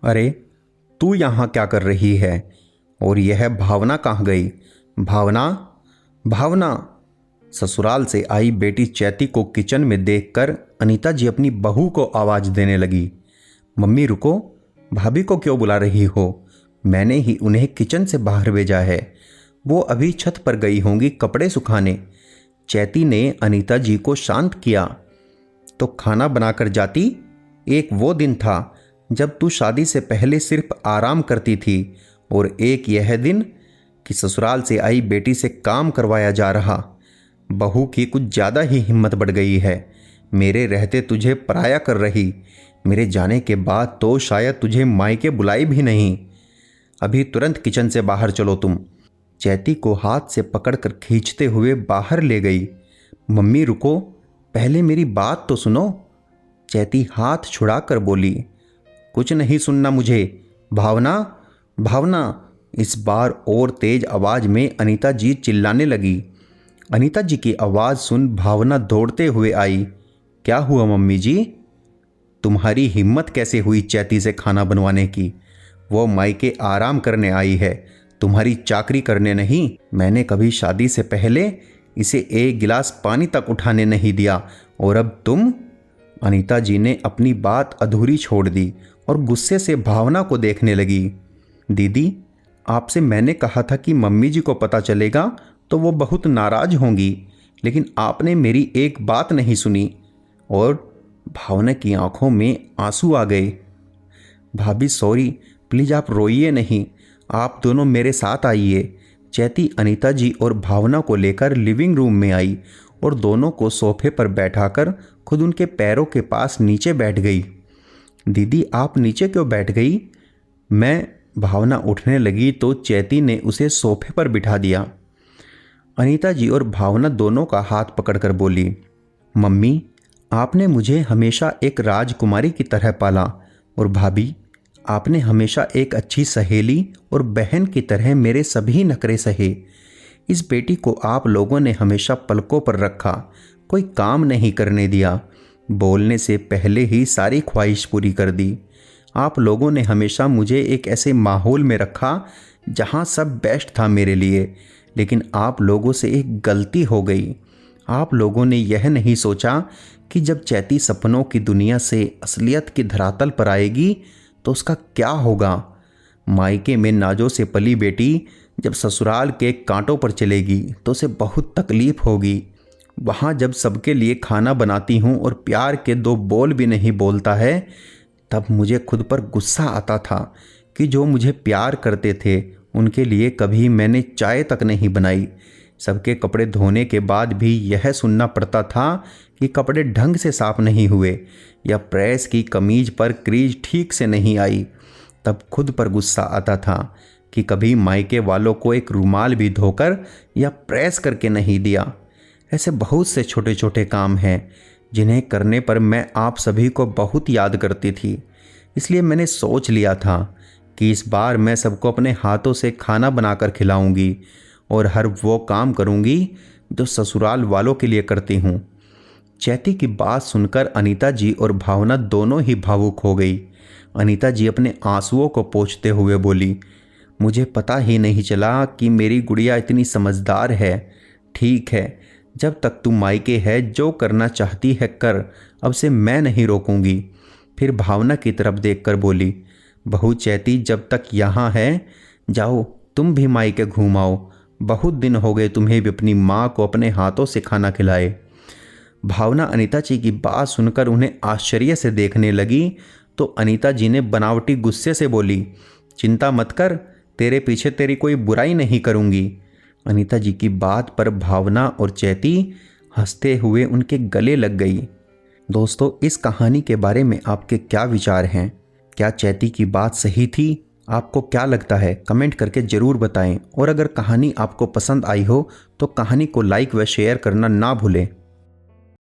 अरे, तू यहाँ क्या कर रही है? और यह भावना कहाँ गई? भावना, भावना। ससुराल से आई बेटी चैती को किचन में देखकर अनीता जी अपनी बहू को आवाज देने लगी। मम्मी रुको, भाभी को क्यों बुला रही हो? मैंने ही उन्हें किचन से बाहर भेजा है। वो अभी छत पर गई होंगी कपड़े सुखाने। चैती ने अनीता जी को शांत किया। तो खाना बनाकर जाती। एक वो दिन था जब तू शादी से पहले सिर्फ आराम करती थी, और एक यह दिन कि ससुराल से आई बेटी से काम करवाया जा रहा। बहू की कुछ ज़्यादा ही हिम्मत बढ़ गई है। मेरे रहते तुझे पराया कर रही। मेरे जाने के बाद तो शायद तुझे मायके बुलाई भी नहीं। अभी तुरंत किचन से बाहर चलो तुम। चैती को हाथ से पकड़कर खींचते हुए बाहर ले गई। मम्मी रुको, पहले मेरी बात तो सुनो। चैती हाथ छुड़ाकर बोली। कुछ नहीं सुनना मुझे। भावना, भावना। इस बार और तेज आवाज में अनीता जी चिल्लाने लगी। अनीता जी की आवाज़ सुन भावना दौड़ते हुए आई। क्या हुआ मम्मी जी? तुम्हारी हिम्मत कैसे हुई चैती से खाना बनवाने की? वो मायके आराम करने आई है, तुम्हारी चाकरी करने नहीं। मैंने कभी शादी से पहले इसे एक गिलास पानी तक उठाने नहीं दिया, और अब तुम? अनीता जी ने अपनी बात अधूरी छोड़ दी और गुस्से से भावना को देखने लगी। दीदी, आपसे मैंने कहा था कि मम्मी जी को पता चलेगा तो वो बहुत नाराज होंगी, लेकिन आपने मेरी एक बात नहीं सुनी। और भावना की आंखों में आंसू आ गए। भाभी सॉरी, प्लीज़ आप रोइए नहीं, आप दोनों मेरे साथ आइए। चैती अनीता जी और भावना को लेकर लिविंग रूम में आई और दोनों को सोफे पर बैठाकर खुद उनके पैरों के पास नीचे बैठ गई। दीदी, आप नीचे क्यों बैठ गई? भावना उठने लगी तो चैती ने उसे सोफे पर बिठा दिया। अनीता जी और भावना दोनों का हाथ पकड़कर बोली, मम्मी, आपने मुझे हमेशा एक राजकुमारी की तरह पाला, और भाभी, आपने हमेशा एक अच्छी सहेली और बहन की तरह मेरे सभी नखरे सहे। इस बेटी को आप लोगों ने हमेशा पलकों पर रखा, कोई काम नहीं करने दिया, बोलने से पहले ही सारी ख्वाहिश पूरी कर दी। आप लोगों ने हमेशा मुझे एक ऐसे माहौल में रखा जहां सब बेस्ट था मेरे लिए, लेकिन आप लोगों से एक गलती हो गई। आप लोगों ने यह नहीं सोचा कि जब चैती सपनों की दुनिया से असलियत की धरातल पर आएगी तो उसका क्या होगा। मायके में नाजों से पली बेटी जब ससुराल के कांटों पर चलेगी तो उसे बहुत तकलीफ होगी। वहाँ जब सबके लिए खाना बनाती हूँ और प्यार के दो बोल भी नहीं बोलता है, तब मुझे खुद पर गुस्सा आता था कि जो मुझे प्यार करते थे उनके लिए कभी मैंने चाय तक नहीं बनाई। सबके कपड़े धोने के बाद भी यह सुनना पड़ता था कि कपड़े ढंग से साफ नहीं हुए या प्रेस की कमीज पर क्रीज ठीक से नहीं आई। तब खुद पर गुस्सा आता था कि कभी मायके वालों को एक रुमाल भी धोकर या प्रेस करके नहीं दिया। ऐसे बहुत से छोटे छोटे काम हैं जिन्हें करने पर मैं आप सभी को बहुत याद करती थी। इसलिए मैंने सोच लिया था कि इस बार मैं सबको अपने हाथों से खाना बनाकर खिलाऊंगी और हर वो काम करूंगी जो ससुराल वालों के लिए करती हूँ। चैती की बात सुनकर अनीता जी और भावना दोनों ही भावुक हो गई। अनीता जी अपने आंसुओं को पोंछते हुए बोली, मुझे पता ही नहीं चला कि मेरी गुड़िया इतनी समझदार है। ठीक है, जब तक तू मायके है जो करना चाहती है कर, अब से मैं नहीं रोकूंगी। फिर भावना की तरफ देखकर बोली, बहू चैती जब तक यहाँ है, जाओ तुम भी मायके घूम आओ। बहुत दिन हो गए तुम्हें भी अपनी माँ को अपने हाथों से खाना खिलाए। भावना अनीता जी की बात सुनकर उन्हें आश्चर्य से देखने लगी तो अनीता जी ने बनावटी गुस्से से बोली, चिंता मत कर, तेरे पीछे तेरी कोई बुराई नहीं करूँगी। अनीता जी की बात पर भावना और चैती हंसते हुए उनके गले लग गई। दोस्तों, इस कहानी के बारे में आपके क्या विचार हैं? क्या चैती की बात सही थी? आपको क्या लगता है? कमेंट करके ज़रूर बताएं। और अगर कहानी आपको पसंद आई हो तो कहानी को लाइक व शेयर करना ना भूलें।